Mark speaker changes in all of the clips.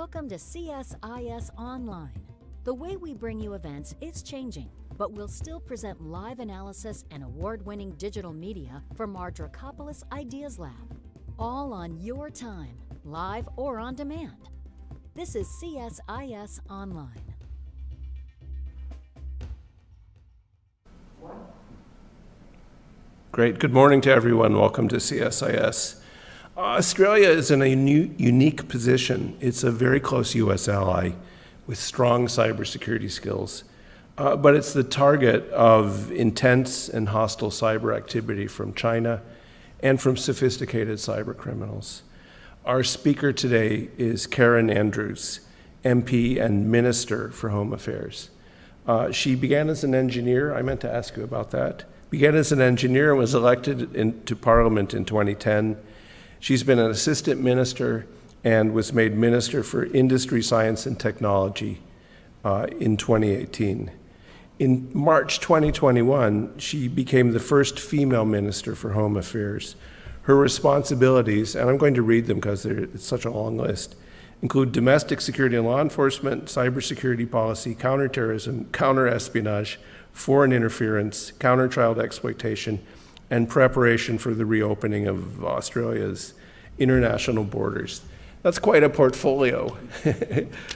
Speaker 1: Welcome to CSIS Online. The way we bring you events is changing, but we'll still present live analysis and award-winning digital media from our Dracopoulos Ideas Lab. All on your time, live or on demand. This is CSIS Online.
Speaker 2: Great. Good morning to everyone. Welcome to CSIS. Australia is in a unique position. It's a very close U.S. ally with strong cybersecurity skills, but it's the target of intense and hostile cyber activity from China and from sophisticated cyber criminals. Our speaker today is Karen Andrews, MP and Minister for Home Affairs. She began as an engineer. I meant to ask you about that. Began as an engineer and was elected into Parliament in 2010. She's been an assistant minister and was made Minister for Industry, Science and Technology in 2018. In March 2021, she became the first female Minister for Home Affairs. Her responsibilities, and I'm going to read them because it's such a long list, include domestic security and law enforcement, cybersecurity policy, counterterrorism, counterespionage, foreign interference, counter-child exploitation, and preparation for the reopening of Australia's international borders. That's quite a portfolio.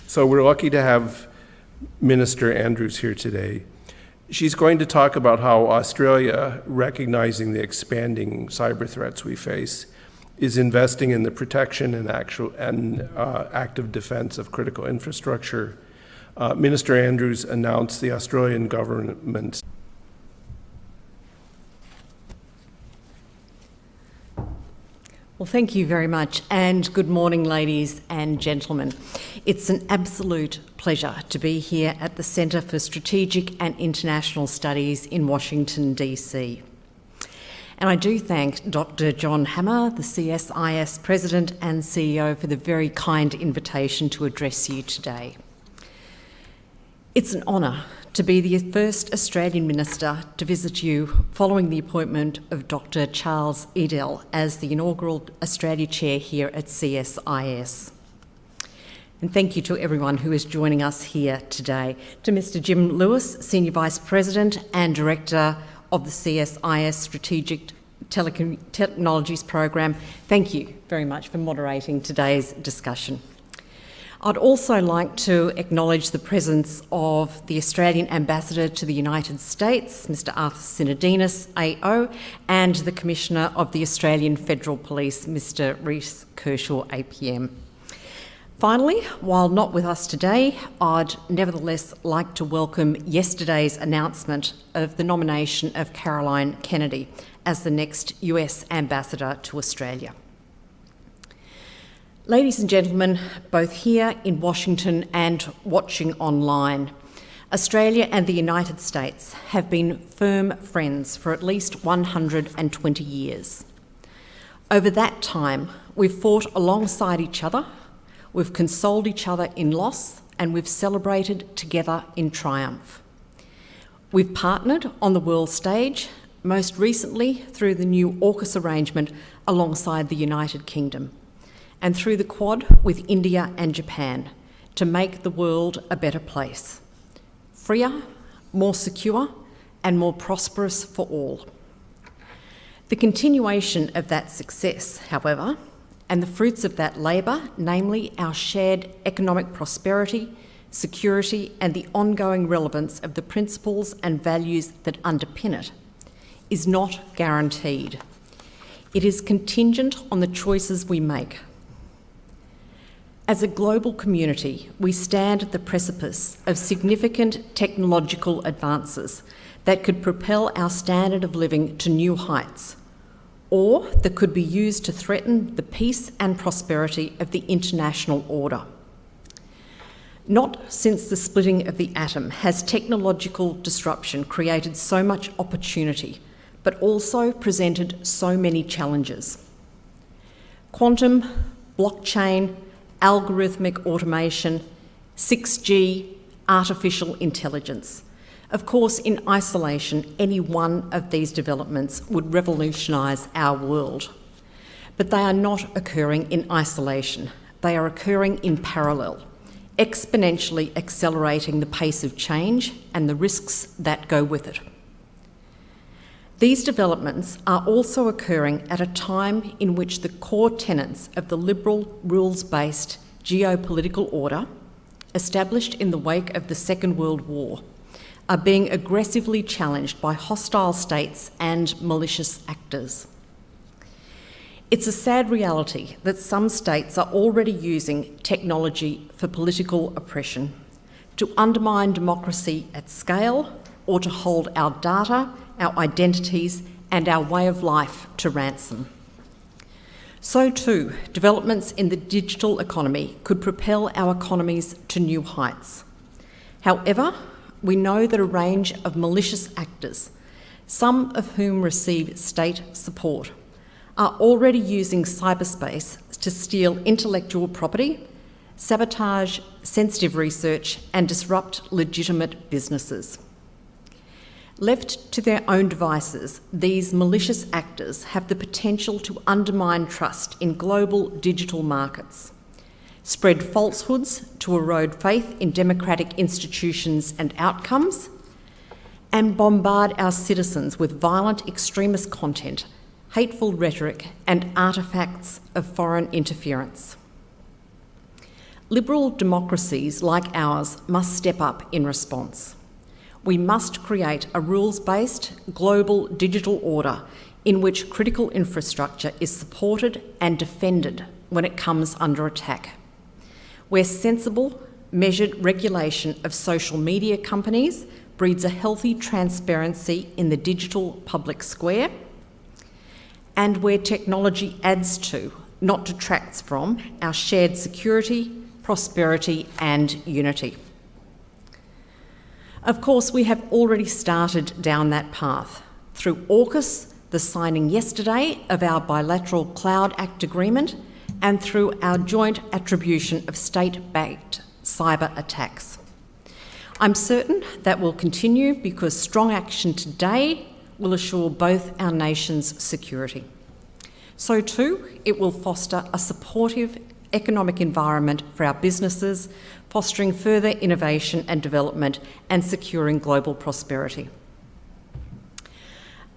Speaker 2: So we're lucky to have Minister Andrews here today. She's going to talk about how Australia, recognizing the expanding cyber threats we face, is investing in the protection and active defense of critical infrastructure. Minister Andrews announced the Australian government's
Speaker 3: Well, thank you very much, and good morning, ladies and gentlemen. It's an absolute pleasure to be here at the Centre for Strategic and International Studies in Washington, DC. And I do thank Dr. John Hammer, the CSIS President and CEO, for the very kind invitation to address you today. It's an honour to be the first Australian Minister to visit you following the appointment of Dr. Charles Edel as the inaugural Australia Chair here at CSIS. And thank you to everyone who is joining us here today. To Mr. Jim Lewis, Senior Vice President and Director of the CSIS Strategic Technologies Program, thank you very much for moderating today's discussion. I'd also like to acknowledge the presence of the Australian Ambassador to the United States, Mr. Arthur Sinodinos, AO, and the Commissioner of the Australian Federal Police, Mr. Rhys Kershaw, APM. Finally, while not with us today, I'd nevertheless like to welcome yesterday's announcement of the nomination of Caroline Kennedy as the next US Ambassador to Australia. Ladies and gentlemen, both here in Washington and watching online, Australia and the United States have been firm friends for at least 120 years. Over that time, we've fought alongside each other, we've consoled each other in loss, and we've celebrated together in triumph. We've partnered on the world stage, most recently through the new AUKUS arrangement alongside the United Kingdom, and through the Quad with India and Japan to make the world a better place, freer, more secure, and more prosperous for all. The continuation of that success, however, and the fruits of that labour, namely our shared economic prosperity, security, and the ongoing relevance of the principles and values that underpin it, is not guaranteed. It is contingent on the choices we make. As a global community, we stand at the precipice of significant technological advances that could propel our standard of living to new heights, or that could be used to threaten the peace and prosperity of the international order. Not since the splitting of the atom has technological disruption created so much opportunity, but also presented so many challenges. Quantum, blockchain, algorithmic automation, 6G, artificial intelligence. Of course, in isolation, any one of these developments would revolutionise our world. But they are not occurring in isolation. They are occurring in parallel, exponentially accelerating the pace of change and the risks that go with it. These developments are also occurring at a time in which the core tenets of the liberal, rules-based geopolitical order, established in the wake of the Second World War, are being aggressively challenged by hostile states and malicious actors. It's a sad reality that some states are already using technology for political oppression, to undermine democracy at scale, or to hold our data, our identities, and our way of life to ransom. So too, developments in the digital economy could propel our economies to new heights. However, we know that a range of malicious actors, some of whom receive state support, are already using cyberspace to steal intellectual property, sabotage sensitive research, and disrupt legitimate businesses. Left to their own devices, these malicious actors have the potential to undermine trust in global digital markets, spread falsehoods to erode faith in democratic institutions and outcomes, and bombard our citizens with violent extremist content, hateful rhetoric, and artefacts of foreign interference. Liberal democracies like ours must step up in response. We must create a rules-based global digital order in which critical infrastructure is supported and defended when it comes under attack, where sensible, measured regulation of social media companies breeds a healthy transparency in the digital public square, and where technology adds to, not detracts from, our shared security, prosperity, and unity. Of course, we have already started down that path through AUKUS, the signing yesterday of our bilateral Cloud Act agreement, and through our joint attribution of state-backed cyber attacks. I'm certain that will continue because strong action today will assure both our nation's security. So too, it will foster a supportive economic environment for our businesses, fostering further innovation and development and securing global prosperity.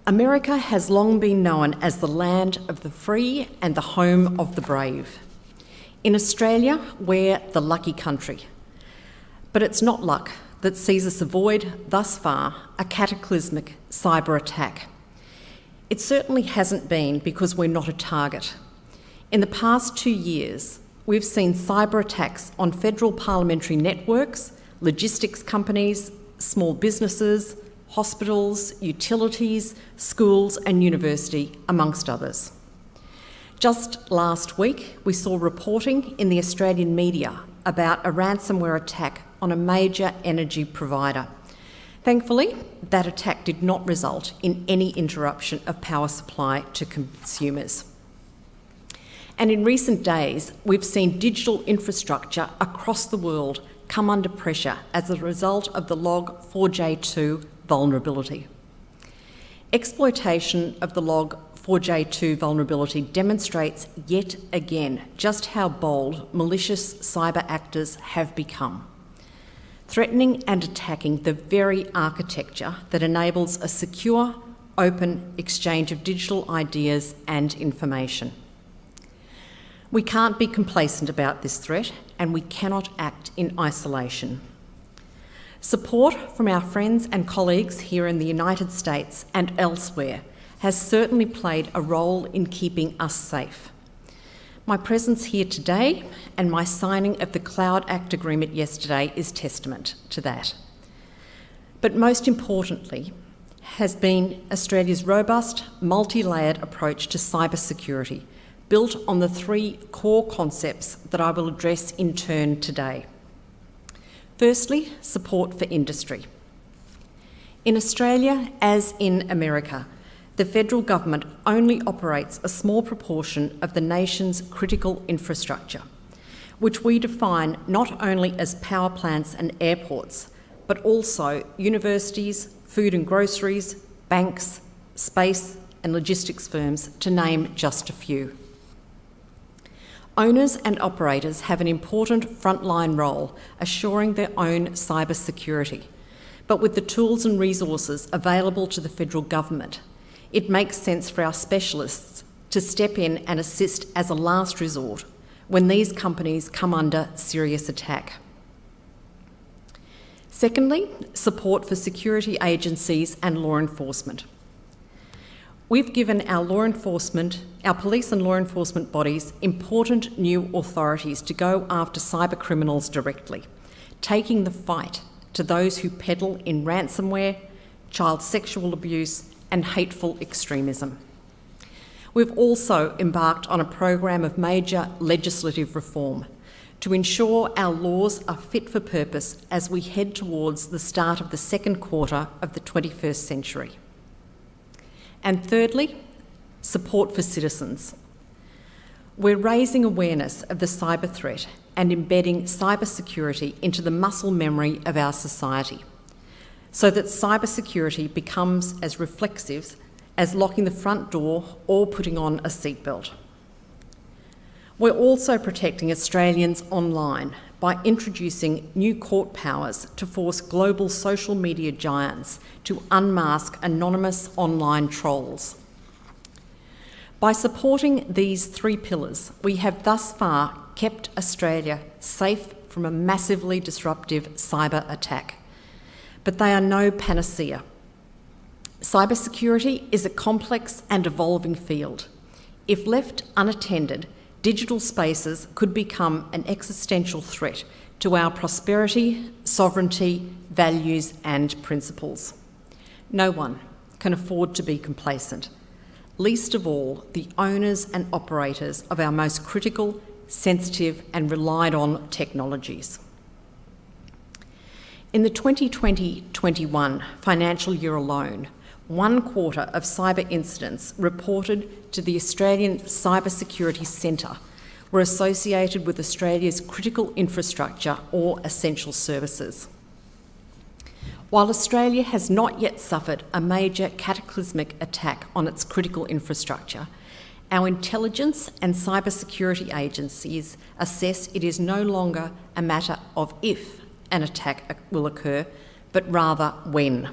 Speaker 3: America has long been known as the land of the free and the home of the brave. In Australia, we're the lucky country. But it's not luck that sees us avoid, thus far, a cataclysmic cyber attack. It certainly hasn't been because we're not a target. In the past 2 years, we've seen cyber attacks on federal parliamentary networks, logistics companies, small businesses, hospitals, utilities, schools and university, amongst others. Just last week, we saw reporting in the Australian media about a ransomware attack on a major energy provider. Thankfully, that attack did not result in any interruption of power supply to consumers. And in recent days, we've seen digital infrastructure across the world come under pressure as a result of the Log4j2 vulnerability. Exploitation of the Log4j2 vulnerability demonstrates yet again just how bold malicious cyber actors have become, threatening and attacking the very architecture that enables a secure, open exchange of digital ideas and information. We can't be complacent about this threat, and we cannot act in isolation. Support from our friends and colleagues here in the United States and elsewhere has certainly played a role in keeping us safe. My presence here today and my signing of the Cloud Act agreement yesterday is testament to that. But most importantly has been Australia's robust, multi-layered approach to cybersecurity, built on the 3 core concepts that I will address in turn today. Firstly, support for industry. In Australia, as in America, the federal government only operates a small proportion of the nation's critical infrastructure, which we define not only as power plants and airports, but also universities, food and groceries, banks, space and logistics firms, to name just a few. Owners and operators have an important frontline role assuring their own cybersecurity. But with the tools and resources available to the federal government, it makes sense for our specialists to step in and assist as a last resort when these companies come under serious attack. Secondly, support for security agencies and law enforcement. We've given our police and law enforcement bodies important new authorities to go after cyber criminals directly, taking the fight to those who peddle in ransomware, child sexual abuse and hateful extremism. We've also embarked on a program of major legislative reform to ensure our laws are fit for purpose as we head towards the start of the second quarter of the 21st century. And thirdly, support for citizens. We're raising awareness of the cyber threat and embedding cybersecurity into the muscle memory of our society so that cybersecurity becomes as reflexive as locking the front door or putting on a seatbelt. We're also protecting Australians online by introducing new court powers to force global social media giants to unmask anonymous online trolls. By supporting these three pillars, we have thus far kept Australia safe from a massively disruptive cyber attack. But they are no panacea. Cybersecurity is a complex and evolving field. If left unattended, digital spaces could become an existential threat to our prosperity, sovereignty, values and principles. No one can afford to be complacent, least of all the owners and operators of our most critical, sensitive and relied on technologies. In the 2020-21 financial year alone, 1/4 of cyber incidents reported to the Australian Cybersecurity Centre were associated with Australia's critical infrastructure or essential services. While Australia has not yet suffered a major cataclysmic attack on its critical infrastructure, our intelligence and cybersecurity agencies assess it is no longer a matter of if an attack will occur, but rather when.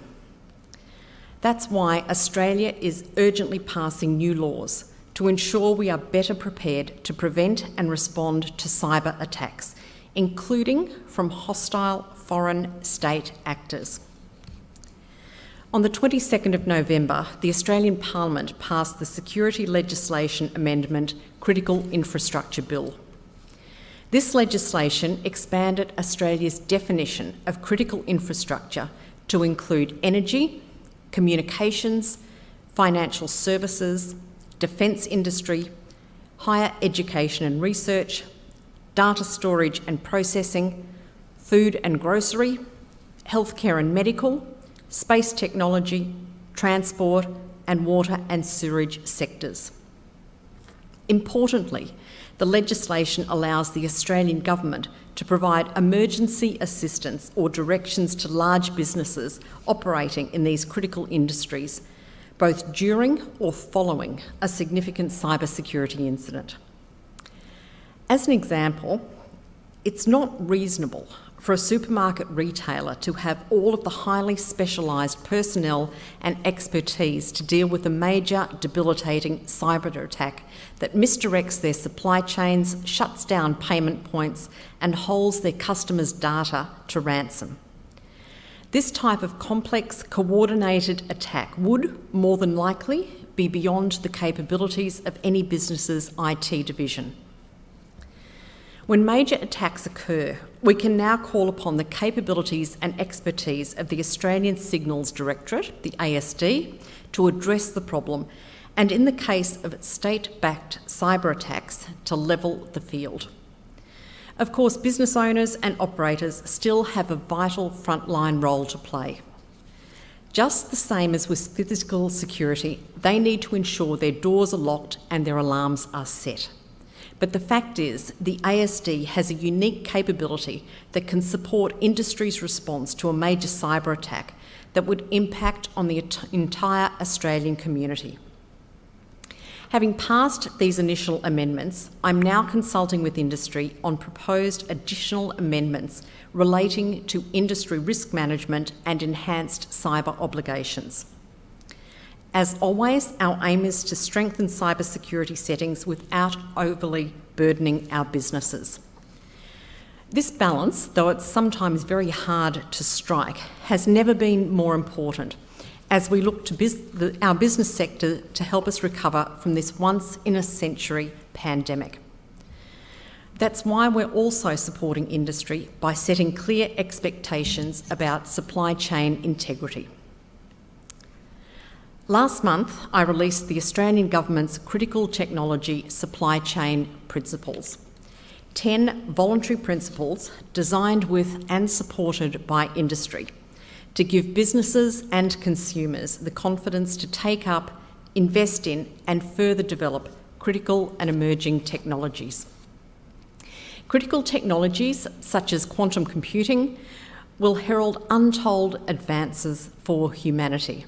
Speaker 3: That's why Australia is urgently passing new laws to ensure we are better prepared to prevent and respond to cyber attacks, including from hostile foreign state actors. On the 22nd of November, the Australian Parliament passed the Security Legislation Amendment Critical Infrastructure Bill. This legislation expanded Australia's definition of critical infrastructure to include energy, communications, financial services, defence industry, higher education and research, data storage and processing, food and grocery, healthcare and medical, space technology, transport, and water and sewerage sectors. Importantly, the legislation allows the Australian Government to provide emergency assistance or directions to large businesses operating in these critical industries, both during or following a significant cybersecurity incident. As an example, it's not reasonable for a supermarket retailer to have all of the highly specialised personnel and expertise to deal with a major debilitating cyber attack that misdirects their supply chains, shuts down payment points and holds their customers' data to ransom. This type of complex, coordinated attack would, more than likely, be beyond the capabilities of any business's IT division. When major attacks occur, we can now call upon the capabilities and expertise of the Australian Signals Directorate, the ASD, to address the problem, and in the case of state-backed cyber attacks, to level the field. Of course, business owners and operators still have a vital frontline role to play. Just the same as with physical security, they need to ensure their doors are locked and their alarms are set. But the fact is, the ASD has a unique capability that can support industry's response to a major cyber attack that would impact on the entire Australian community. Having passed these initial amendments, I'm now consulting with industry on proposed additional amendments relating to industry risk management and enhanced cyber obligations. As always, our aim is to strengthen cybersecurity settings without overly burdening our businesses. This balance, though it's sometimes very hard to strike, has never been more important as we look to our business sector to help us recover from this once-in-a-century pandemic. That's why we're also supporting industry by setting clear expectations about supply chain integrity. Last month, I released the Australian Government's Critical Technology Supply Chain Principles, 10 voluntary principles designed with and supported by industry to give businesses and consumers the confidence to take up, invest in and further develop critical and emerging technologies. Critical technologies such as quantum computing will herald untold advances for humanity.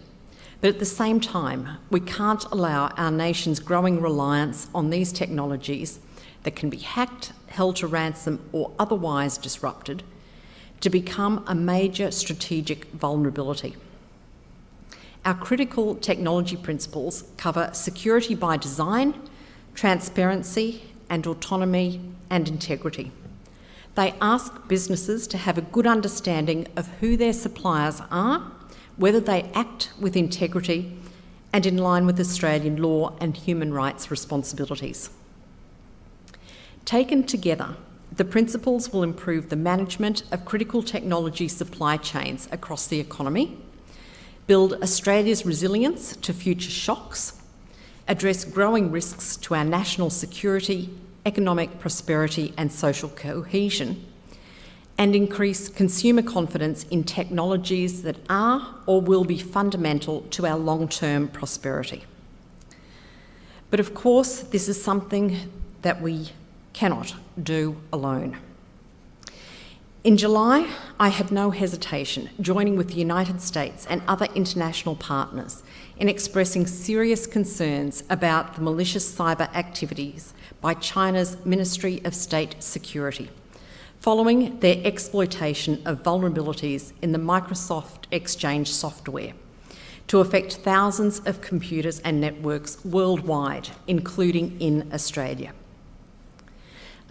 Speaker 3: But at the same time, we can't allow our nation's growing reliance on these technologies that can be hacked, held to ransom or otherwise disrupted to become a major strategic vulnerability. Our critical technology principles cover security by design, transparency and autonomy and integrity. They ask businesses to have a good understanding of who their suppliers are, whether they act with integrity and in line with Australian law and human rights responsibilities. Taken together, the principles will improve the management of critical technology supply chains across the economy, build Australia's resilience to future shocks, address growing risks to our national security, economic prosperity and social cohesion, and increase consumer confidence in technologies that are or will be fundamental to our long-term prosperity. But of course, this is something that we cannot do alone. In July, I had no hesitation joining with the United States and other international partners in expressing serious concerns about the malicious cyber activities by China's Ministry of State Security, following their exploitation of vulnerabilities in the Microsoft Exchange software to affect thousands of computers and networks worldwide, including in Australia.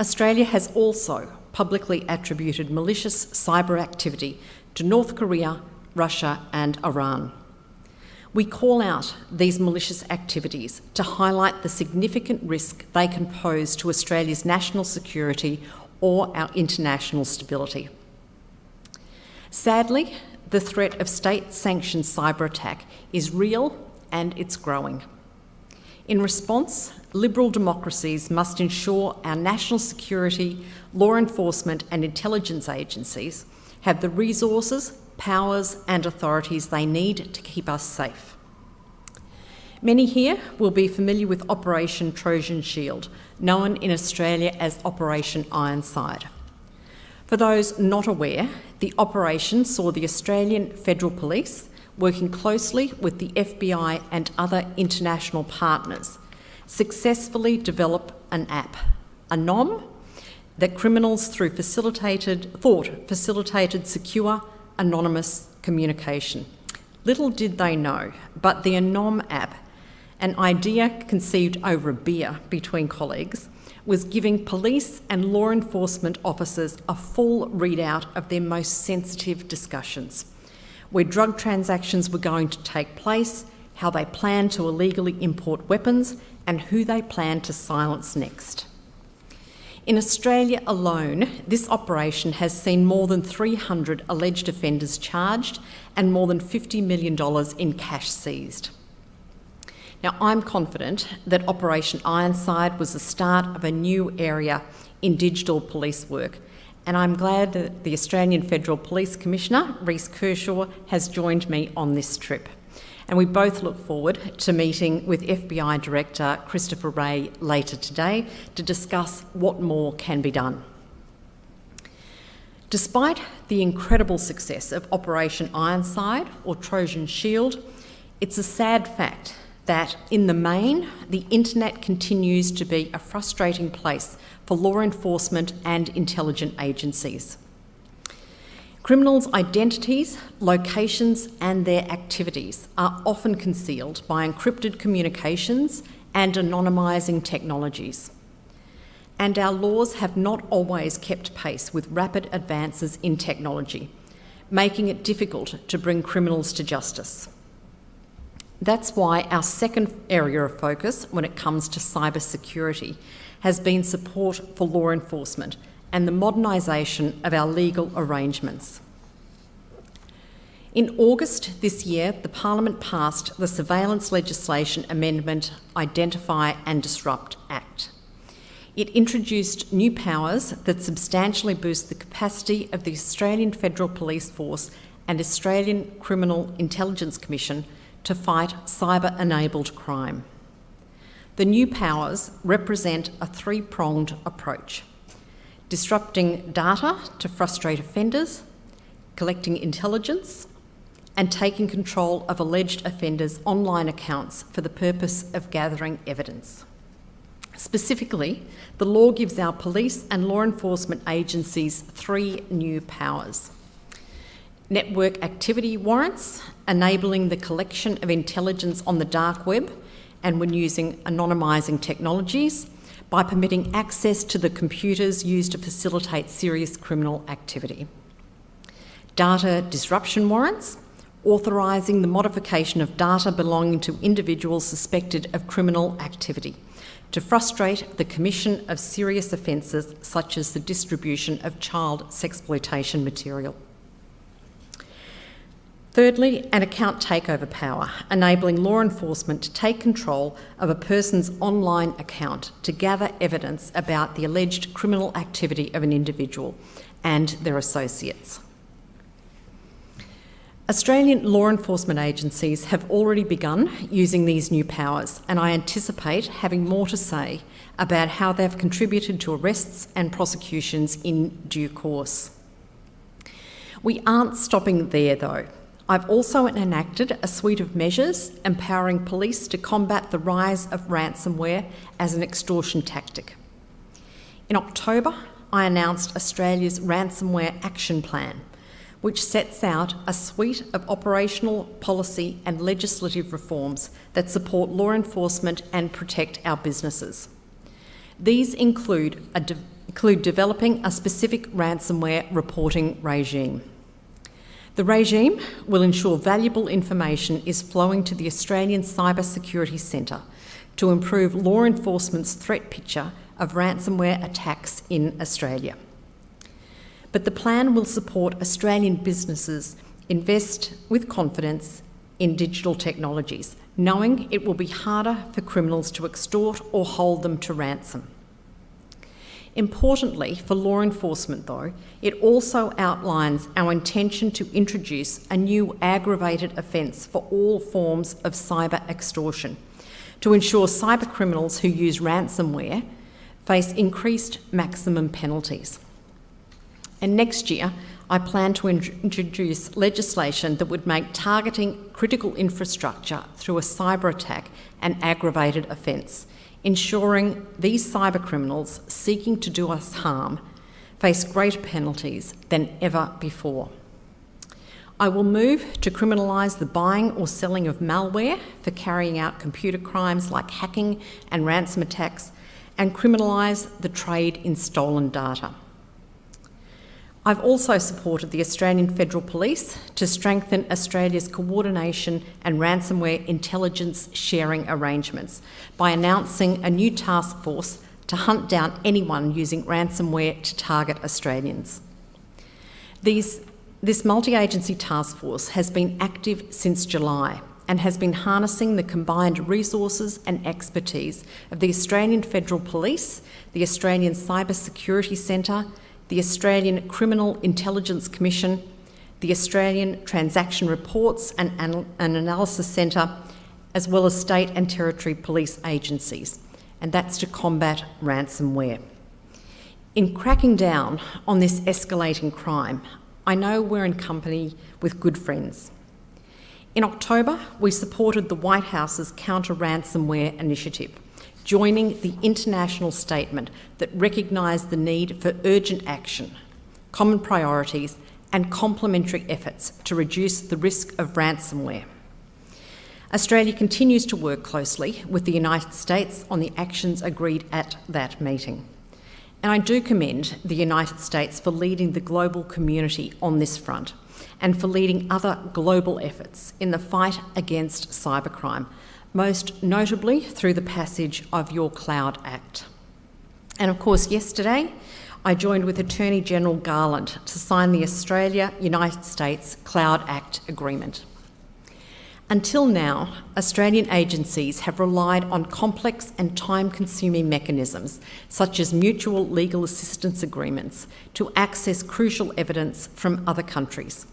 Speaker 3: Australia has also publicly attributed malicious cyber activity to North Korea, Russia and Iran. We call out these malicious activities to highlight the significant risk they can pose to Australia's national security or our international stability. Sadly, the threat of state-sanctioned cyber attack is real and it's growing. In response, liberal democracies must ensure our national security, law enforcement and intelligence agencies have the resources, powers and authorities they need to keep us safe. Many here will be familiar with Operation Trojan Shield, known in Australia as Operation Ironside. For those not aware, the operation saw the Australian Federal Police working closely with the FBI and other international partners, successfully develop an app, a NOM, that criminals thought facilitated secure, anonymous communication. Little did they know, but the NOM app, an idea conceived over a beer between colleagues, was giving police and law enforcement officers a full readout of their most sensitive discussions, where drug transactions were going to take place, how they planned to illegally import weapons, and who they planned to silence next. In Australia alone, this operation has seen more than 300 alleged offenders charged and more than $50 million in cash seized. Now, I'm confident that Operation Ironside was the start of a new area in digital police work, and I'm glad that the Australian Federal Police Commissioner, Reece Kershaw, has joined me on this trip. And we both look forward to meeting with FBI Director Christopher Wray later today to discuss what more can be done. Despite the incredible success of Operation Ironside or Trojan Shield, it's a sad fact that, in the main, the internet continues to be a frustrating place for law enforcement and intelligence agencies. Criminals' identities, locations, and their activities are often concealed by encrypted communications and anonymising technologies. And our laws have not always kept pace with rapid advances in technology, making it difficult to bring criminals to justice. That's why our second area of focus when it comes to cybersecurity has been support for law enforcement and the modernisation of our legal arrangements. In August this year, the Parliament passed the Surveillance Legislation Amendment Identify and Disrupt Act. It introduced new powers that substantially boost the capacity of the Australian Federal Police Force and Australian Criminal Intelligence Commission to fight cyber-enabled crime. The new powers represent a three-pronged approach: disrupting data to frustrate offenders, collecting intelligence, and taking control of alleged offenders' online accounts for the purpose of gathering evidence. Specifically, the law gives our police and law enforcement agencies three new powers: network activity warrants, enabling the collection of intelligence on the dark web and when using anonymising technologies by permitting access to the computers used to facilitate serious criminal activity. Data disruption warrants, authorising the modification of data belonging to individuals suspected of criminal activity to frustrate the commission of serious offences such as the distribution of child sexploitation material. Thirdly, an account takeover power, enabling law enforcement to take control of a person's online account to gather evidence about the alleged criminal activity of an individual and their associates. Australian law enforcement agencies have already begun using these new powers, and I anticipate having more to say about how they've contributed to arrests and prosecutions in due course. We aren't stopping there, though. I've also enacted a suite of measures empowering police to combat the rise of ransomware as an extortion tactic. In October, I announced Australia's Ransomware Action Plan, which sets out a suite of operational, policy and legislative reforms that support law enforcement and protect our businesses. These include developing a specific ransomware reporting regime. The regime will ensure valuable information is flowing to the Australian Cybersecurity Centre to improve law enforcement's threat picture of ransomware attacks in Australia. But the plan will support Australian businesses invest with confidence in digital technologies, knowing it will be harder for criminals to extort or hold them to ransom. Importantly, for law enforcement though, it also outlines our intention to introduce a new aggravated offence for all forms of cyber extortion to ensure cyber criminals who use ransomware face increased maximum penalties. And next year, I plan to introduce legislation that would make targeting critical infrastructure through a cyber attack an aggravated offence, ensuring these cyber criminals seeking to do us harm face greater penalties than ever before. I will move to criminalise the buying or selling of malware for carrying out computer crimes like hacking and ransom attacks, and criminalise the trade in stolen data. I've also supported the Australian Federal Police to strengthen Australia's coordination and ransomware intelligence sharing arrangements by announcing a new task force to hunt down anyone using ransomware to target Australians. This multi-agency task force has been active since July and has been harnessing the combined resources and expertise of the Australian Federal Police, the Australian Cybersecurity Centre, the Australian Criminal Intelligence Commission, the Australian Transaction Reports and Analysis Centre, as well as state and territory police agencies, and that's to combat ransomware. In cracking down on this escalating crime, I know we're in company with good friends. In October, we supported the White House's counter-ransomware initiative, joining the international statement that recognised the need for urgent action, common priorities and complementary efforts to reduce the risk of ransomware. Australia continues to work closely with the United States on the actions agreed at that meeting. And I do commend the United States for leading the global community on this front and for leading other global efforts in the fight against cybercrime, most notably through the passage of your Cloud Act. And of course, yesterday, I joined with Attorney General Garland to sign the Australia-United States Cloud Act agreement. Until now, Australian agencies have relied on complex and time-consuming mechanisms, such as mutual legal assistance agreements, to access crucial evidence from other countries.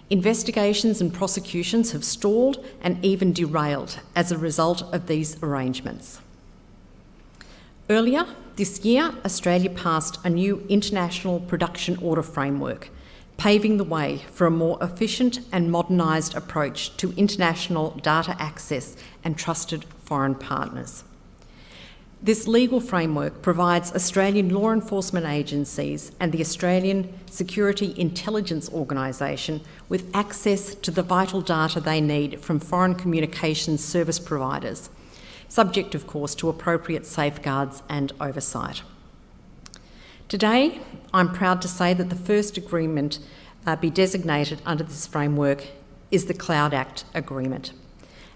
Speaker 3: Investigations and prosecutions have stalled and even derailed as a result of these arrangements. Earlier this year, Australia passed a new international production order framework, paving the way for a more efficient and modernised approach to international data access and trusted foreign partners. This legal framework provides Australian law enforcement agencies and the Australian Security Intelligence Organisation with access to the vital data they need from foreign communications service providers, subject, of course, to appropriate safeguards and oversight. Today, I'm proud to say that the first agreement be designated under this framework is the Cloud Act agreement.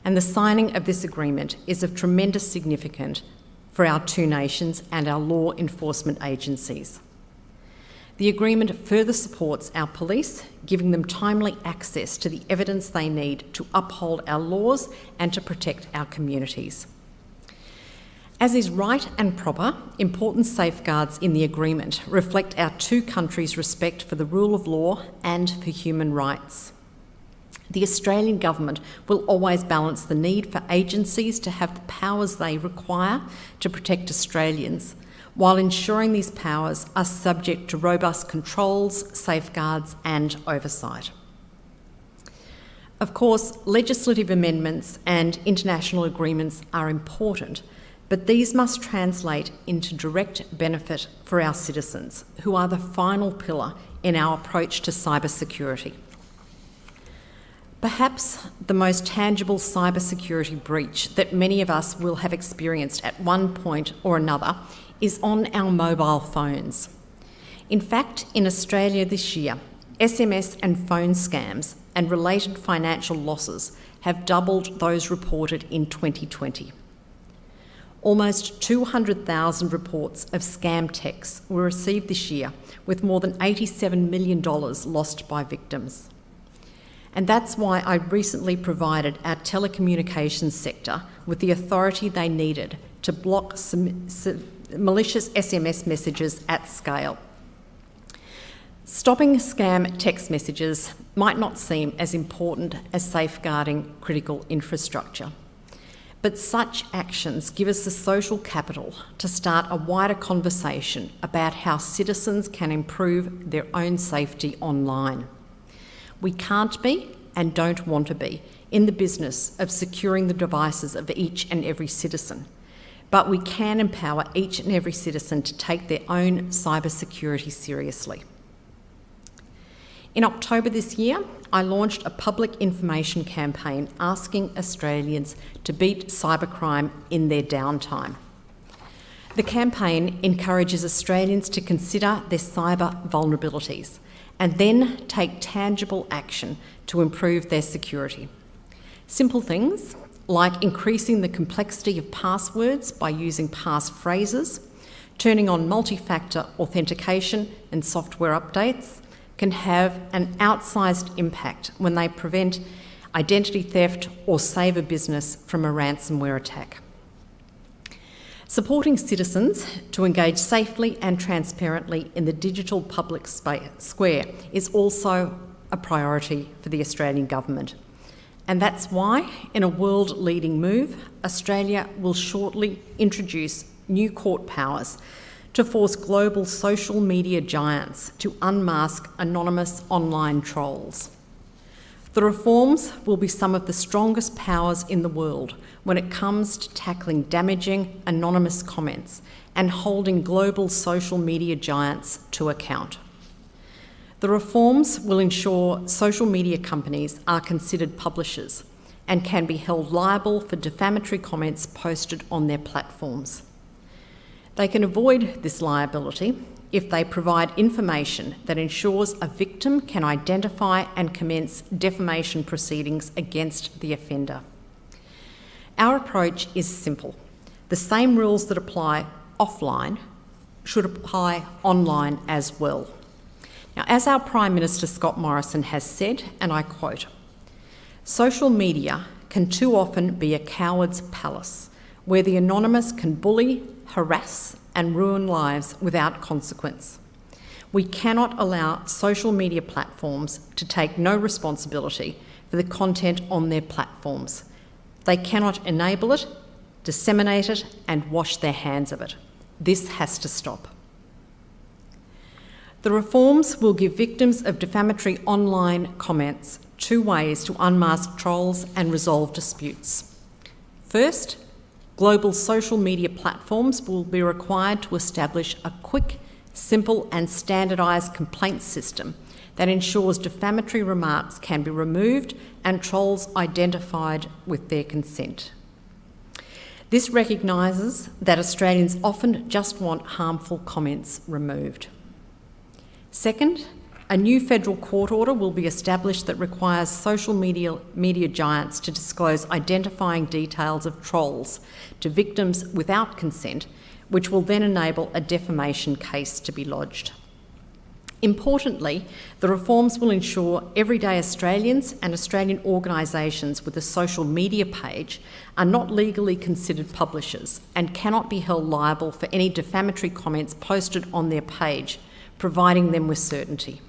Speaker 3: And the signing of this agreement is of tremendous significance for our two nations and our law enforcement agencies. The agreement further supports our police, giving them timely access to the evidence they need to uphold our laws and to protect our communities. As is right and proper, important safeguards in the agreement reflect our two countries' respect for the rule of law and for human rights. The Australian Government will always balance the need for agencies to have the powers they require to protect Australians, while ensuring these powers are subject to robust controls, safeguards and oversight. Of course, legislative amendments and international agreements are important, but these must translate into direct benefit for our citizens, who are the final pillar in our approach to cybersecurity. Perhaps the most tangible cybersecurity breach that many of us will have experienced at one point or another is on our mobile phones. In fact, in Australia this year, SMS and phone scams and related financial losses have doubled those reported in 2020. Almost 200,000 reports of scam texts were received this year, with more than $87 million lost by victims. And that's why I recently provided our telecommunications sector with the authority they needed to block malicious SMS messages at scale. Stopping scam text messages might not seem as important as safeguarding critical infrastructure. But such actions give us the social capital to start a wider conversation about how citizens can improve their own safety online. We can't be, and don't want to be, in the business of securing the devices of each and every citizen, but we can empower each and every citizen to take their own cybersecurity seriously. In October this year, I launched a public information campaign asking Australians to beat cybercrime in their downtime. The campaign encourages Australians to consider their cyber vulnerabilities and then take tangible action to improve their security. Simple things like increasing the complexity of passwords by using passphrases, turning on multi-factor authentication and software updates, can have an outsized impact when they prevent identity theft or save a business from a ransomware attack. Supporting citizens to engage safely and transparently in the digital public square is also a priority for the Australian Government. And that's why, in a world-leading move, Australia will shortly introduce new court powers to force global social media giants to unmask anonymous online trolls. The reforms will be some of the strongest powers in the world when it comes to tackling damaging anonymous comments and holding global social media giants to account. The reforms will ensure social media companies are considered publishers and can be held liable for defamatory comments posted on their platforms. They can avoid this liability if they provide information that ensures a victim can identify and commence defamation proceedings against the offender. Our approach is simple. The same rules that apply offline should apply online as well. Now, as our Prime Minister Scott Morrison has said, and I quote, "Social media can too often be a coward's palace where the anonymous can bully, harass and ruin lives without consequence. We cannot allow social media platforms to take no responsibility for the content on their platforms. They cannot enable it, disseminate it and wash their hands of it. This has to stop." The reforms will give victims of defamatory online comments two ways to unmask trolls and resolve disputes. First, global social media platforms will be required to establish a quick, simple and standardised complaint system that ensures defamatory remarks can be removed and trolls identified with their consent. This recognises that Australians often just want harmful comments removed. Second, a new federal court order will be established that requires social media giants to disclose identifying details of trolls to victims without consent, which will then enable a defamation case to be lodged. Importantly, the reforms will ensure everyday Australians and Australian organisations with a social media page are not legally considered publishers and cannot be held liable for any defamatory comments posted on their page, providing them with certainty.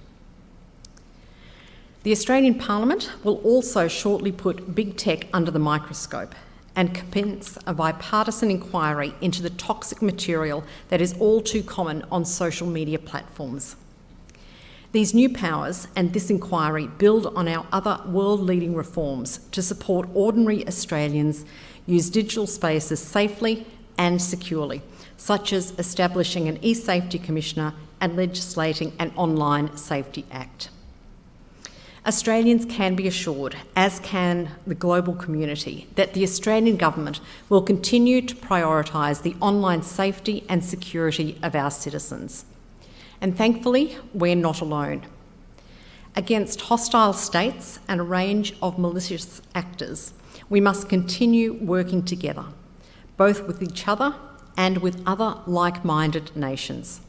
Speaker 3: The Australian Parliament will also shortly put big tech under the microscope and commence a bipartisan inquiry into the toxic material that is all too common on social media platforms. These new powers and this inquiry build on our other world-leading reforms to support ordinary Australians use digital spaces safely and securely, such as establishing an e-safety commissioner and legislating an Online Safety Act. Australians can be assured, as can the global community, that the Australian Government will continue to prioritise the online safety and security of our citizens. And thankfully, we're not alone. Against hostile states and a range of malicious actors, we must continue working together, both with each other and with other like-minded nations.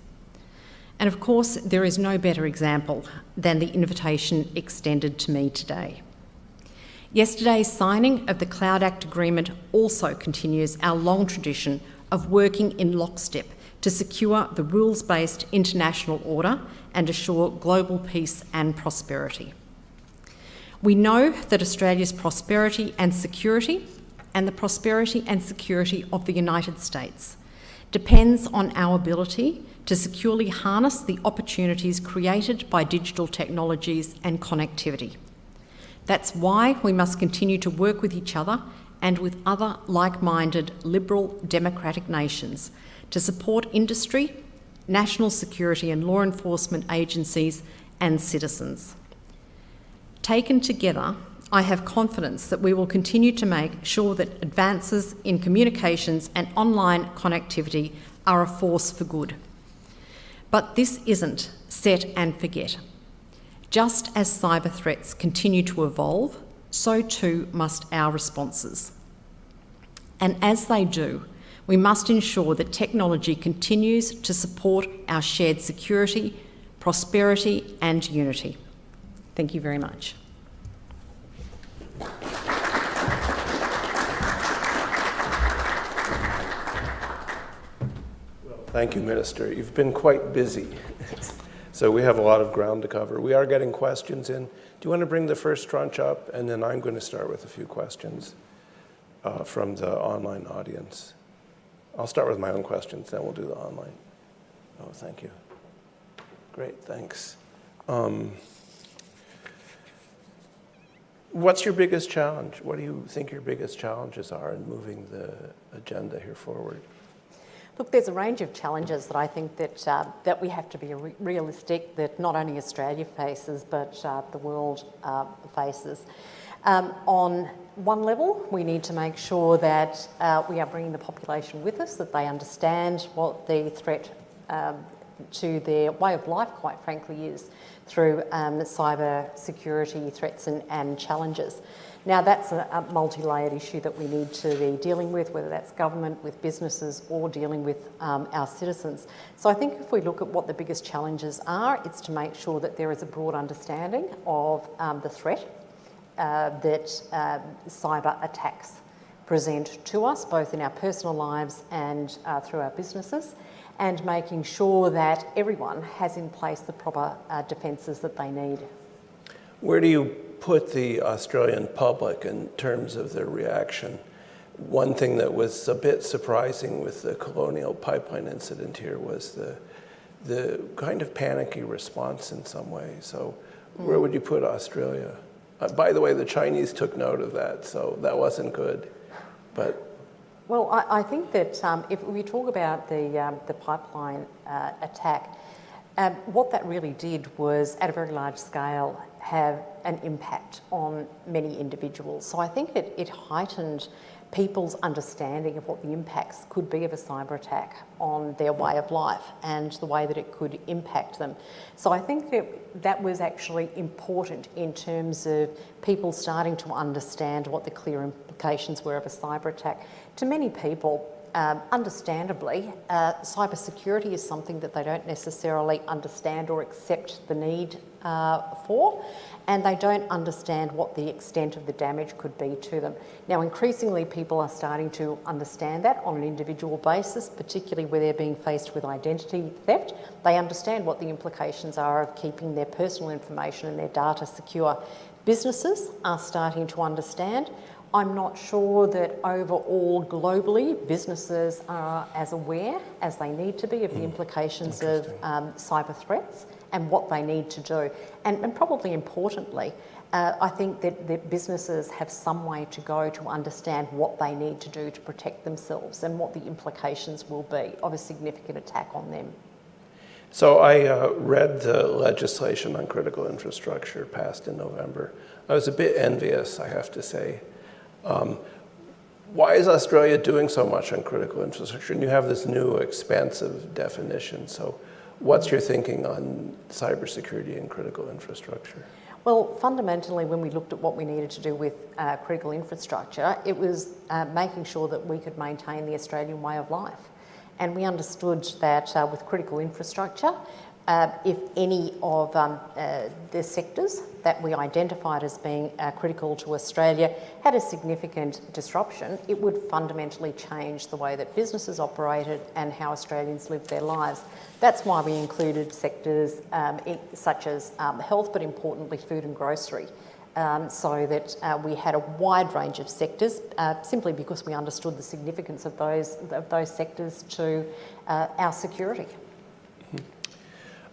Speaker 3: And of course, there is no better example than the invitation extended to me today. Yesterday's signing of the Cloud Act agreement also continues our long tradition of working in lockstep to secure the rules-based international order and assure global peace and prosperity. We know that Australia's prosperity and security, and the prosperity and security of the United States, depends on our ability to securely harness the opportunities created by digital technologies and connectivity. That's why we must continue to work with each other and with other like-minded liberal democratic nations to support industry, national security and law enforcement agencies and citizens. Taken together, I have confidence that we will continue to make sure that advances in communications and online connectivity are a force for good. But this isn't set and forget. Just as cyber threats continue to evolve, so too must our responses. And as they do, we must ensure that technology continues to support our shared security, prosperity and unity. Thank you very much.
Speaker 2: Thank you, Minister. You've been quite busy, so we have a lot of ground to cover. We are getting questions in. Do you want to bring the first tranche up? And then I'm going to start with a few questions from the online audience. I'll start with my own questions, then we'll do the online. Oh, thank you. Great, thanks. What's your biggest challenge? What do you think your biggest challenges are in moving the agenda here forward?
Speaker 3: Look, there's a range of challenges that I think that we have to be realistic, that not only Australia faces, but the world faces. On one level, we need to make sure that we are bringing the population with us, that they understand what the threat to their way of life, quite frankly, is through cyber security threats and challenges. Now, that's a multi-layered issue that we need to be dealing with, whether that's government, with businesses, or dealing with our citizens. So I think if we look at what the biggest challenges are, it's to make sure that there is a broad understanding of the threat that cyber attacks present to us, both in our personal lives and through our businesses, and making sure that everyone has in place the proper defences that they need.
Speaker 2: Where do you put the Australian public in terms of their reaction? One thing that was a bit surprising with the Colonial Pipeline incident here was the kind of panicky response in some ways. So where would you put Australia? By the way, the Chinese took note of that, so that wasn't good.
Speaker 3: Well, I think that if we talk about the pipeline attack, what that really did was, at a very large scale, have an impact on many individuals. So I think it heightened people's understanding of what the impacts could be of a cyber attack on their way of life and the way that it could impact them. So I think that was actually important in terms of people starting to understand what the clear implications were of a cyber attack. To many people, understandably, cybersecurity is something that they don't necessarily understand or accept the need for, and they don't understand what the extent of the damage could be to them. Now, increasingly, people are starting to understand that on an individual basis, particularly where they're being faced with identity theft. They understand what the implications are of keeping their personal information and their data secure. Businesses are starting to understand. I'm not sure that overall, globally, businesses are as aware as they need to be of the implications of cyber threats and what they need to do. And probably importantly, I think that businesses have some way to go to understand what they need to do to protect themselves and what the implications will be of a significant attack on them.
Speaker 2: So I read the legislation on critical infrastructure passed in November. I was a bit envious, I have to say. Why is Australia doing so much on critical infrastructure? And you have this new expansive definition. So what's your thinking on cybersecurity and critical infrastructure?
Speaker 3: Well, fundamentally, when we looked at what we needed to do with critical infrastructure, it was making sure that we could maintain the Australian way of life. And we understood that with critical infrastructure, if any of the sectors that we identified as being critical to Australia had a significant disruption, it would fundamentally change the way that businesses operated and how Australians lived their lives. That's why we included sectors such as health, but importantly food and grocery, so that we had a wide range of sectors, simply because we understood the significance of those sectors to our security.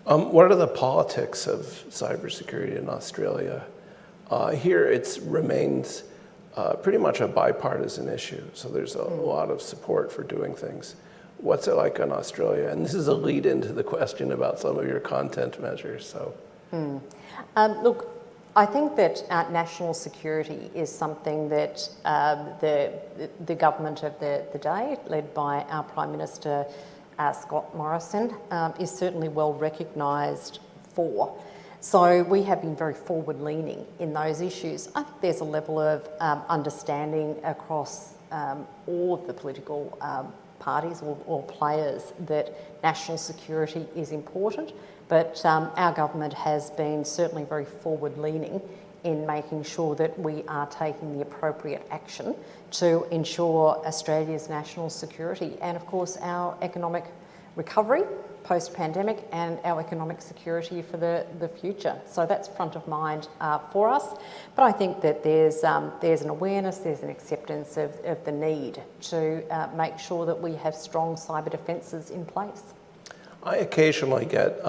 Speaker 2: What are the politics of cybersecurity in Australia? Here it remains pretty much a bipartisan issue, so there's a lot of support for doing things. What's it like in Australia? And this is a lead into the question about some of your content measures. So,
Speaker 3: look, I think that national security is something that the government of the day, led by our Prime Minister Scott Morrison, is certainly well recognised for. So we have been very forward-leaning in those issues. I think there's a level of understanding across all of the political parties or players that national security is important, but our government has been certainly very forward-leaning in making sure that we are taking the appropriate action to ensure Australia's national security and, of course, our economic recovery post-pandemic and our economic security for the future. So that's front of mind for us. But I think that there's an awareness, there's an acceptance of the need to make sure that we have strong cyber defences in place.
Speaker 2: I occasionally get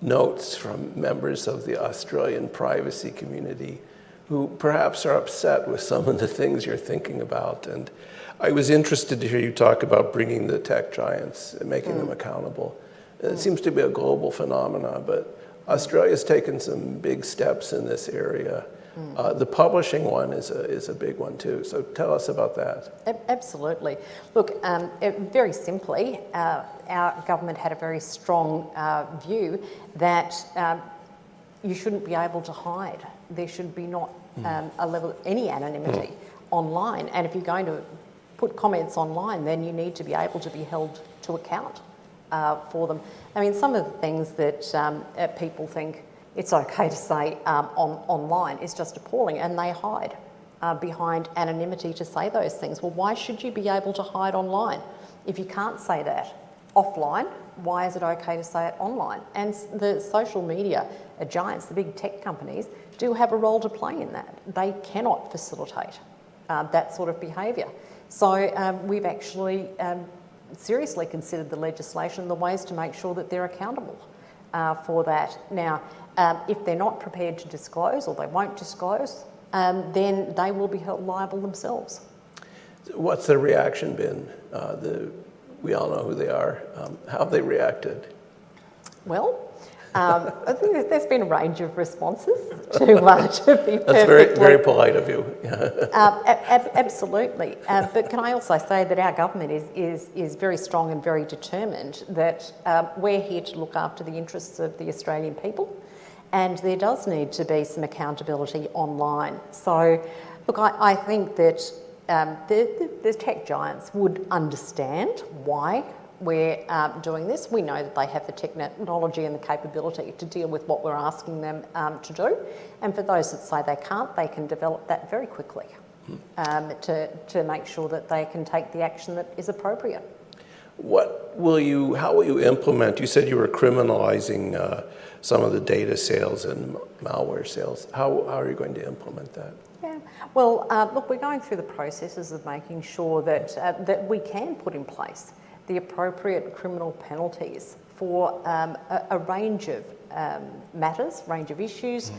Speaker 2: notes from members of the Australian privacy community who perhaps are upset with some of the things you're thinking about. And I was interested to hear you talk about bringing the tech giants and making them accountable. It seems to be a global phenomenon, but Australia's taken some big steps in this area. The publishing one is a big one too. So tell us about that.
Speaker 3: Absolutely. Look, very simply, our government had a very strong view that you shouldn't be able to hide. There should be not a level of any anonymity online. And if you're going to put comments online, then you need to be able to be held to account for them. I mean, some of the things that people think it's okay to say online is just appalling, and they hide behind anonymity to say those things. Well, why should you be able to hide online? If you can't say that offline, why is it okay to say it online? And the social media giants, the big tech companies, do have a role to play in that. They cannot facilitate that sort of behaviour. So we've actually seriously considered the legislation, the ways to make sure that they're accountable for that. Now, if they're not prepared to disclose, or they won't disclose, then they will be held liable themselves.
Speaker 2: What's the reaction been? We all know who they are. How have they reacted?
Speaker 3: Well, I think there's been a range of responses to be perfectly...
Speaker 2: That's very, very polite of you.
Speaker 3: Absolutely. But can I also say that our government is very strong and very determined that we're here to look after the interests of the Australian people, and there does need to be some accountability online. So, look, I think that the tech giants would understand why we're doing this. We know that they have the technology and the capability to deal with what we're asking them to do. And for those that say they can't, they can develop that very quickly to make sure that they can take the action that is appropriate.
Speaker 2: How will you implement? You said you were criminalizing some of the data sales and malware sales. How are you going to implement that?
Speaker 3: Yeah, well, look, we're going through the processes of making sure that we can put in place the appropriate criminal penalties for a range of matters, range of issues.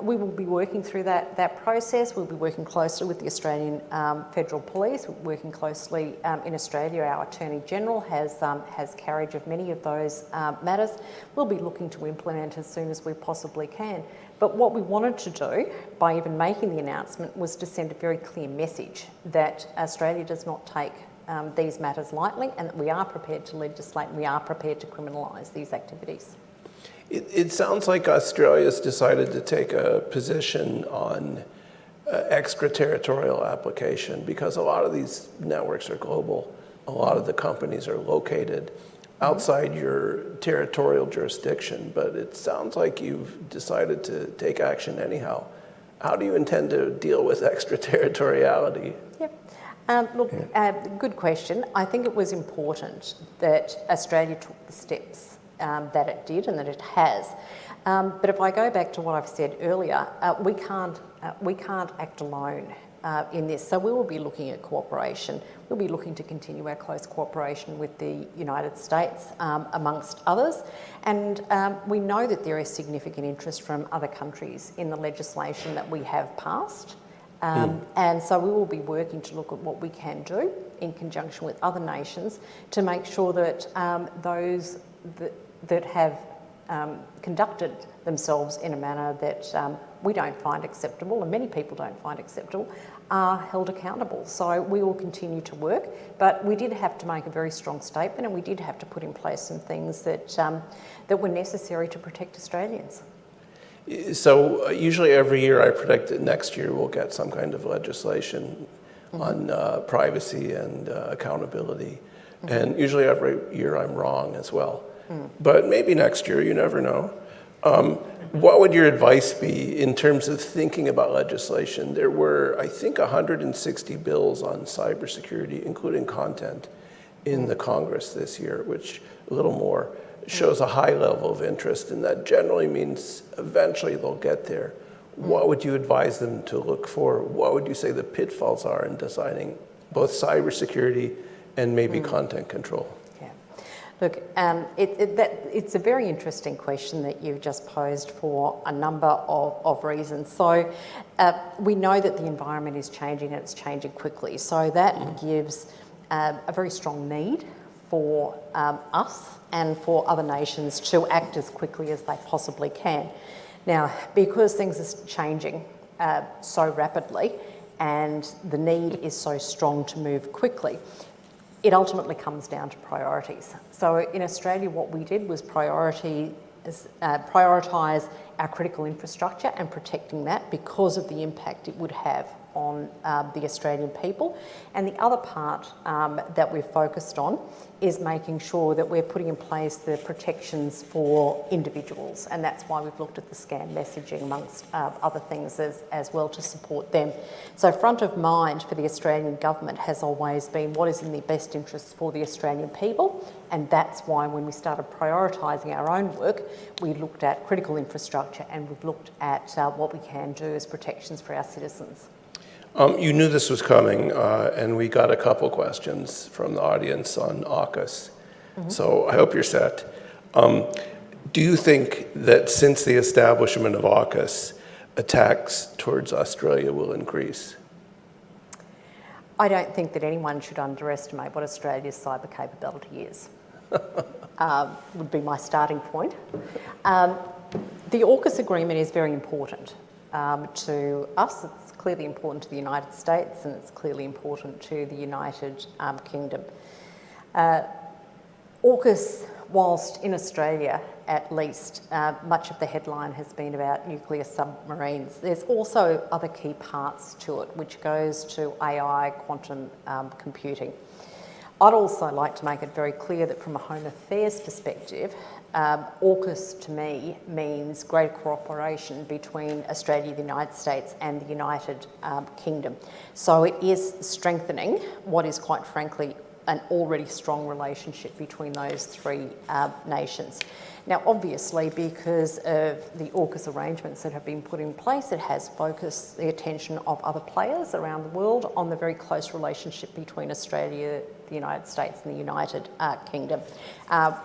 Speaker 3: We will be working through that process. We'll be working closely with the Australian Federal Police, working closely in Australia. Our Attorney General has carriage of many of those matters. We'll be looking to implement as soon as we possibly can. But what we wanted to do by even making the announcement was to send a very clear message that Australia does not take these matters lightly, and that we are prepared to legislate and we are prepared to criminalise these activities.
Speaker 2: It sounds like Australia's decided to take a position on extraterritorial application, because a lot of these networks are global. A lot of the companies are located outside your territorial jurisdiction, but it sounds like you've decided to take action anyhow. How do you intend to deal with extraterritoriality?
Speaker 3: Yep. Look, good question. I think it was important that Australia took the steps that it did and that it has. But if I go back to what I've said earlier, we can't act alone in this. So we will be looking at cooperation. We'll be looking to continue our close cooperation with the United States, amongst others. And we know that there is significant interest from other countries in the legislation that we have passed. And so we will be working to look at what we can do in conjunction with other nations to make sure that those that have conducted themselves in a manner that we don't find acceptable, and many people don't find acceptable, are held accountable. So we will continue to work, but we did have to make a very strong statement, and we did have to put in place some things that were necessary to protect Australians.
Speaker 2: So usually every year I predict that next year we'll get some kind of legislation on privacy and accountability. And usually every year I'm wrong as well. But maybe next year, you never know. What would your advice be in terms of thinking about legislation? There were, I think, 160 bills on cybersecurity, including content, in the Congress this year, which a little more shows a high level of interest, and that generally means eventually they'll get there. What would you advise them to look for? What would you say the pitfalls are in designing both cybersecurity and maybe content control?
Speaker 3: Yeah. Look, it's a very interesting question that you've just posed for a number of reasons. So we know that the environment is changing and it's changing quickly. So that gives a very strong need for us and for other nations to act as quickly as they possibly can. Now, because things are changing so rapidly and the need is so strong to move quickly, it ultimately comes down to priorities. So in Australia, what we did was prioritise our critical infrastructure and protecting that because of the impact it would have on the Australian people. And the other part that we've focused on is making sure that we're putting in place the protections for individuals, and that's why we've looked at the scam messaging amongst other things as well to support them. So front of mind for the Australian government has always been what is in the best interests for the Australian people, and that's why when we started prioritising our own work, we looked at critical infrastructure and we've looked at what we can do as protections for our citizens.
Speaker 2: You knew this was coming, and we got a couple questions from the audience on AUKUS. So I hope you're set. Do you think that since the establishment of AUKUS, attacks towards Australia will increase?
Speaker 3: I don't think that anyone should underestimate what Australia's cyber capability is, would be my starting point. The AUKUS agreement is very important to us. It's clearly important to the United States and it's clearly important to the United Kingdom. AUKUS, whilst in Australia at least, much of the headline has been about nuclear submarines. There's also other key parts to it, which goes to AI, quantum computing. I'd also like to make it very clear that from a Home Affairs perspective, AUKUS to me means greater cooperation between Australia, the United States and the United Kingdom. So it is strengthening what is quite frankly an already strong relationship between those three nations. Now obviously because of the AUKUS arrangements that have been put in place, it has focused the attention of other players around the world on the very close relationship between Australia, the United States and the United Kingdom.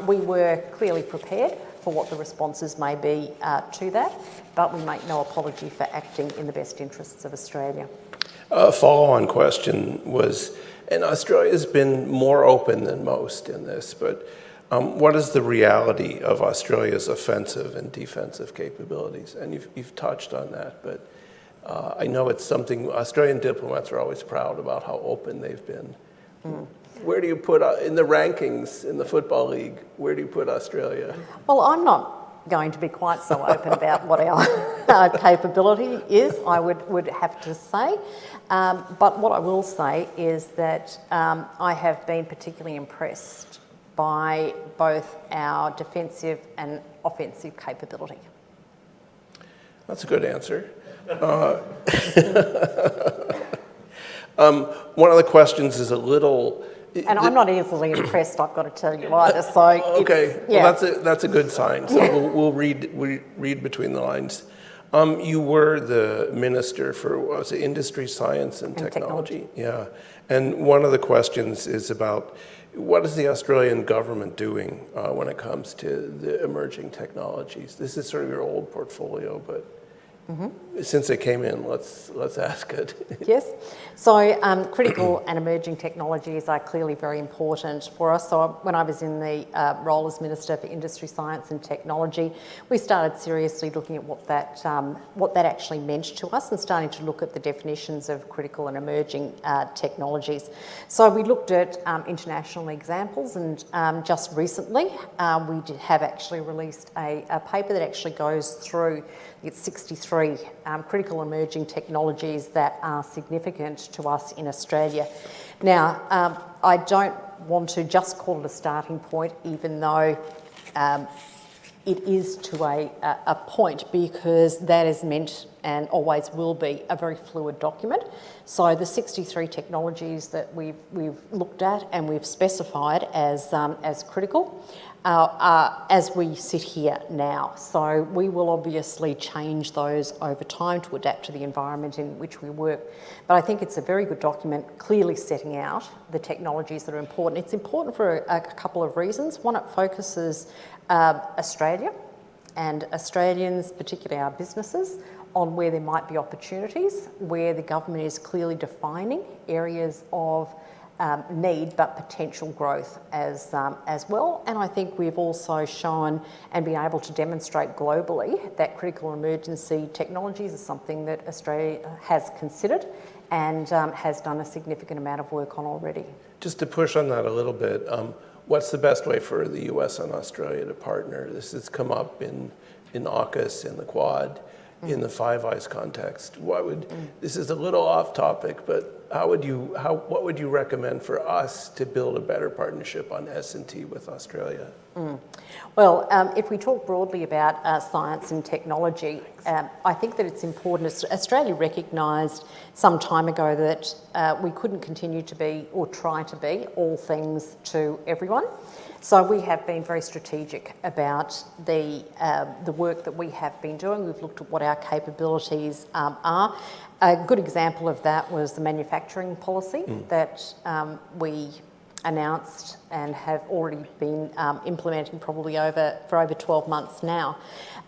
Speaker 3: We were clearly prepared for what the responses may be to that, but we make no apology for acting in the best interests of Australia.
Speaker 2: A follow-on question was, and Australia's been more open than most in this, but what is the reality of Australia's offensive and defensive capabilities? And you've touched on that, but I know it's something Australian diplomats are always proud about how open they've been. Where do you put, in the rankings in the Football League, where do you put Australia?
Speaker 3: Well, I'm not going to be quite so open about what our capability is, I would have to say. But what I will say is that I have been particularly impressed by both our defensive and offensive capability.
Speaker 2: That's a good answer. One of the questions is a little...
Speaker 3: And I'm not easily impressed, I've got to tell you either. So
Speaker 2: okay,
Speaker 3: yeah.
Speaker 2: Well that's a good sign. So we'll read between the lines. You were the minister for what was it, industry, science, and technology. Yeah, and one of the questions is about what is the Australian government doing when it comes to the emerging technologies? This is sort of your old portfolio, but. Since it came in, let's ask it.
Speaker 3: Yes. So critical and emerging technologies are clearly very important for us. So when I was in the role as Minister for Industry, Science and Technology, we started seriously looking at what that actually meant to us and starting to look at the definitions of critical and emerging technologies. So we looked at international examples, and just recently we have actually released a paper that actually goes through, it's 63 critical emerging technologies that are significant to us in Australia. Now, I don't want to just call it a starting point, even though it is to a point, because that is meant and always will be a very fluid document. So the 63 technologies that we've looked at and we've specified as critical as we sit here now. So we will obviously change those over time to adapt to the environment in which we work. But I think it's a very good document, clearly setting out the technologies that are important. It's important for a couple of reasons. One, it focuses Australia and Australians, particularly our businesses, on where there might be opportunities, where the government is clearly defining areas of need but potential growth as well. And I think we've also shown and been able to demonstrate globally that critical emergency technologies is something that Australia has considered and has done a significant amount of work on already.
Speaker 2: Just to push on that a little bit, what's the best way for the US and Australia to partner? This has come up in AUKUS, in the Quad, in the Five Eyes context. This is a little off topic, but what would you recommend for us to build a better partnership on S&T with Australia?
Speaker 3: Well, if we talk broadly about science and technology, I think that it's important. Australia recognised some time ago that we couldn't continue to be, or try to be, all things to everyone. So we have been very strategic about the work that we have been doing. We've looked at what our capabilities are. A good example of that was the manufacturing policy that we announced and have already been implementing probably for over 12 months now.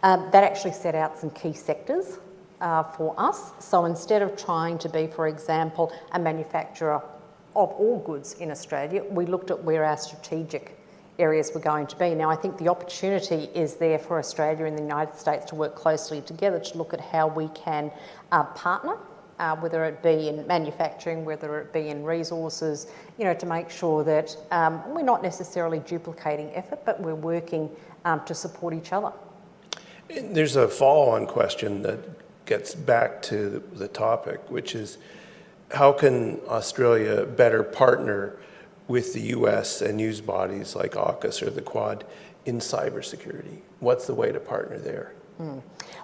Speaker 3: That actually set out some key sectors for us. So instead of trying to be, for example, a manufacturer of all goods in Australia, we looked at where our strategic areas were going to be. Now, I think the opportunity is there for Australia and the United States to work closely together to look at how we can partner, whether it be in manufacturing, whether it be in resources, to make sure that we're not necessarily duplicating effort, but we're working to support each other.
Speaker 2: There's a follow-on question that gets back to the topic, which is how can Australia better partner with the US and news bodies like AUKUS or the Quad in cybersecurity? What's the way to partner there?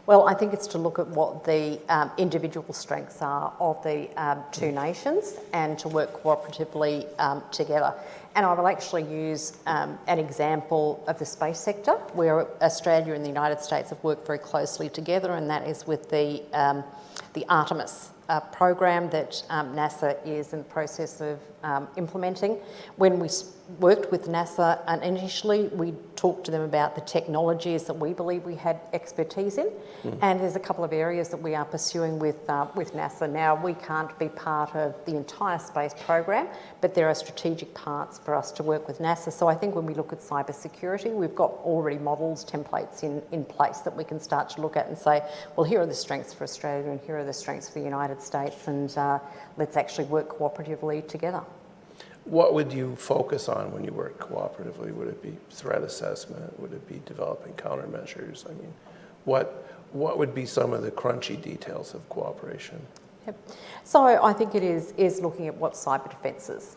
Speaker 3: Well, I think it's to look at what the individual strengths are of the two nations and to work cooperatively together. And I will actually use an example of the space sector where Australia and the United States have worked very closely together, and that is with the Artemis program that NASA is in the process of implementing. When we worked with NASA initially, we talked to them about the technologies that we believe we had expertise in, and there's a couple of areas that we are pursuing with NASA. Now, we can't be part of the entire space program, but there are strategic parts for us to work with NASA. So I think when we look at cybersecurity, we've got already models, templates in place that we can start to look at and say, well, here are the strengths for Australia and here are the strengths for the United States, and let's actually work cooperatively together.
Speaker 2: What would you focus on when you work cooperatively? Would it be threat assessment? Would it be developing countermeasures? I mean, what would be some of the crunchy details of cooperation?
Speaker 3: Yep. So I think it is looking at what cyber defences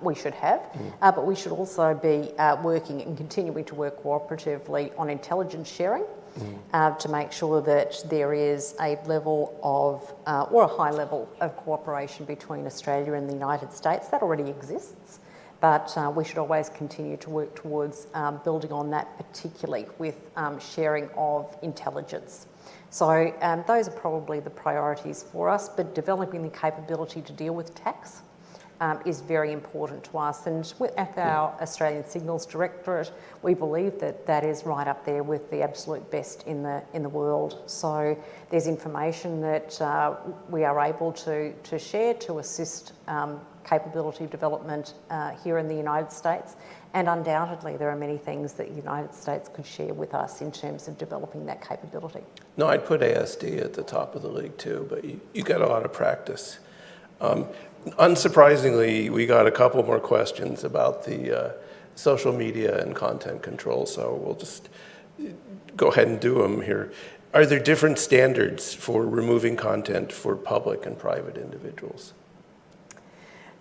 Speaker 3: we should have, but we should also be working and continuing to work cooperatively on intelligence sharing to make sure that there is a level of, or a high level of cooperation between Australia and the United States. That already exists, but we should always continue to work towards building on that, particularly with sharing of intelligence. So those are probably the priorities for us, but developing the capability to deal with attacks is very important to us. And at our Australian Signals Directorate, we believe that that is right up there with the absolute best in the world. So there's information that we are able to share to assist capability development here in the United States. And undoubtedly, there are many things that the United States could share with us in terms of developing that capability.
Speaker 2: No, I'd put ASD at the top of the league too, but you got a lot of practice. Unsurprisingly, we got a couple more questions about the social media and content control, so we'll just go ahead and do them here. Are there different standards for removing content for public and private individuals?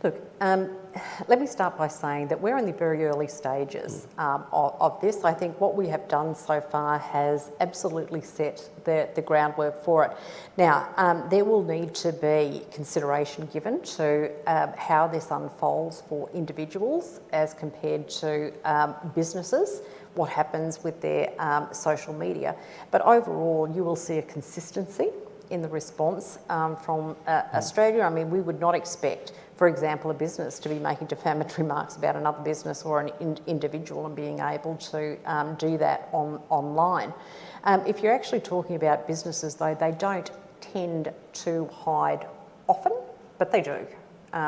Speaker 3: Look, let me start by saying that we're in the very early stages of this. I think what we have done so far has absolutely set the groundwork for it. Now, there will need to be consideration given to how this unfolds for individuals as compared to businesses, what happens with their social media. But overall, you will see a consistency in the response from Australia. I mean, we would not expect, for example, a business to be making defamatory remarks about another business or an individual and being able to do that online. If you're actually talking about businesses, though, they don't tend to hide often, but they do.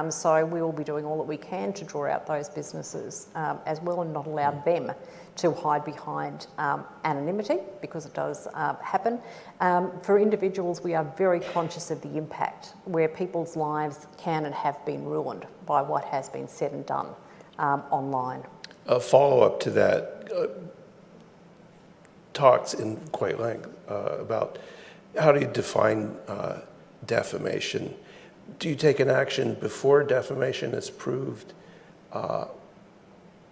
Speaker 3: So we will be doing all that we can to draw out those businesses as well and not allow them to hide behind anonymity, because it does happen. For individuals, we are very conscious of the impact where people's lives can and have been ruined by what has been said and done online.
Speaker 2: A follow-up to that, talks in quite length about how do you define defamation? Do you take an action before defamation is proved?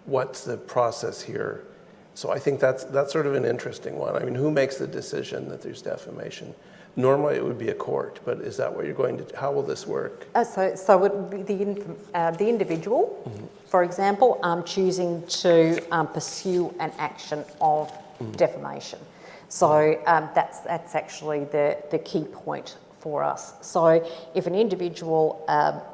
Speaker 2: What's the process here? So I think that's sort of an interesting one. I mean, who makes the decision that there's defamation? Normally it would be a court, but is that what you're going to, how will this work?
Speaker 3: So it would be the individual, for example, choosing to pursue an action of defamation. So that's actually the key point for us. So if an individual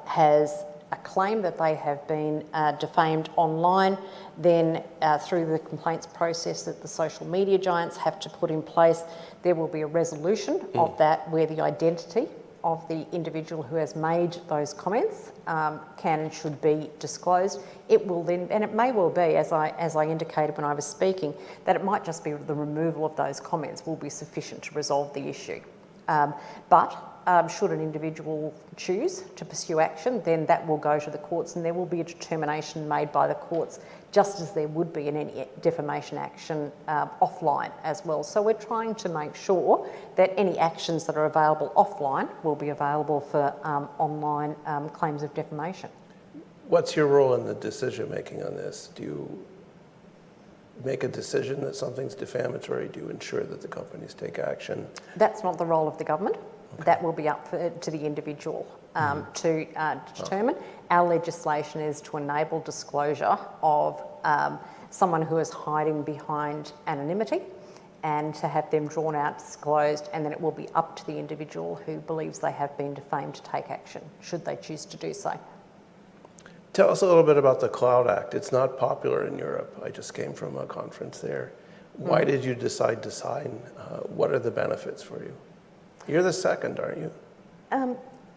Speaker 3: has a claim that they have been defamed online, then through the complaints process that the social media giants have to put in place, there will be a resolution of that where the identity of the individual who has made those comments can and should be disclosed. It will then, and it may well be, as I indicated when I was speaking, that it might just be the removal of those comments will be sufficient to resolve the issue. But should an individual choose to pursue action, then that will go to the courts and there will be a determination made by the courts, just as there would be in any defamation action offline as well. So we're trying to make sure that any actions that are available offline will be available for online claims of defamation.
Speaker 2: What's your role in the decision making on this? Do you make a decision that something's defamatory? Do you ensure that the companies take action? That's
Speaker 3: not the role of the government. Okay. That will be up to the individual to determine. Our legislation is to enable disclosure of someone who is hiding behind anonymity and to have them drawn out, disclosed, and then it will be up to the individual who believes they have been defamed to take action, should they choose to do so.
Speaker 2: Tell us a little bit about the Cloud Act. It's not popular in Europe. I just came from a conference there. Why did you decide to sign? What are the benefits for you? You're the second, aren't you?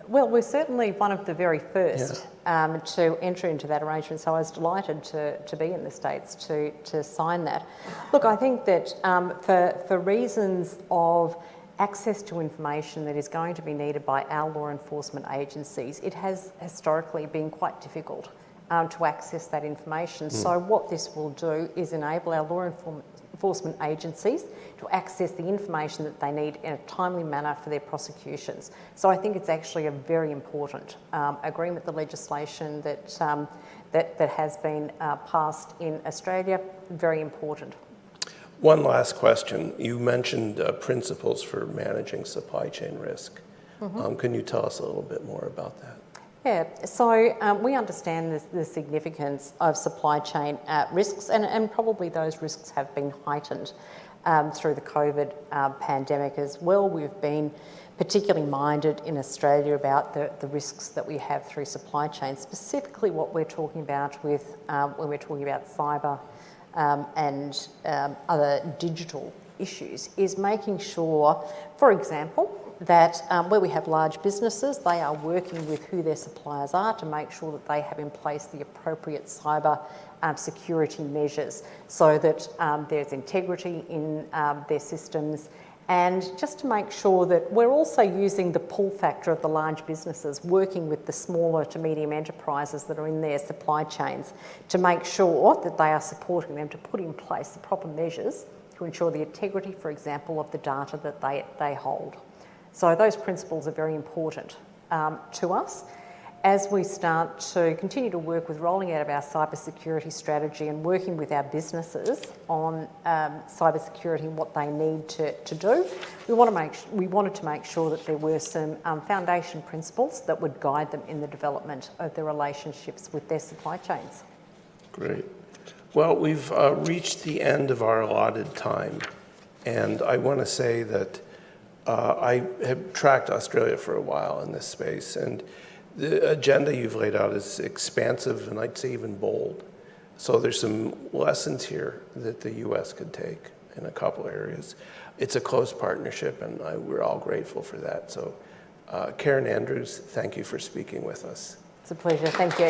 Speaker 3: Well, we're certainly one of the very first to enter into that arrangement, so I was delighted to be in the States to sign that. Look, I think that for reasons of access to information that is going to be needed by our law enforcement agencies, it has historically been quite difficult to access that information. So what this will do is enable our law enforcement agencies to access the information that they need in a timely manner for their prosecutions. So I think it's actually a very important agreement, the legislation that has been passed in Australia, very important.
Speaker 2: One last question. You mentioned principles for managing supply chain risk. Can you tell us a little bit more about that?
Speaker 3: Yeah, so we understand the significance of supply chain risks, and probably those risks have been heightened through the COVID pandemic as well. We've been particularly minded in Australia about the risks that we have through supply chains, specifically what we're talking about with when we're talking about cyber and other digital issues, is making sure, for example, that where we have large businesses, they are working with who their suppliers are to make sure that they have in place the appropriate cyber security measures so that there's integrity in their systems, and just to make sure that we're also using the pull factor of the large businesses, working with the smaller to medium enterprises that are in their supply chains to make sure that they are supporting them to put in place the proper measures to ensure the integrity, for example, of the data that they hold. So those principles are very important to us.
Speaker 4: as we start to continue to work with rolling out of our cybersecurity strategy and working with our businesses on cybersecurity and what they need to do, we wanted to make sure that there were some foundation principles that would guide them in the development of their relationships with their supply chains.
Speaker 2: Great. Well, we've reached the end of our allotted time, and I want to say that I have tracked Australia for a while in this space, and the agenda you've laid out is expansive and I'd say even bold. So there's some lessons here that the U.S. could take in a couple areas. It's a close partnership, and we're all grateful for that. So Karen Andrews, thank you for speaking with us.
Speaker 4: It's a pleasure. Thank you.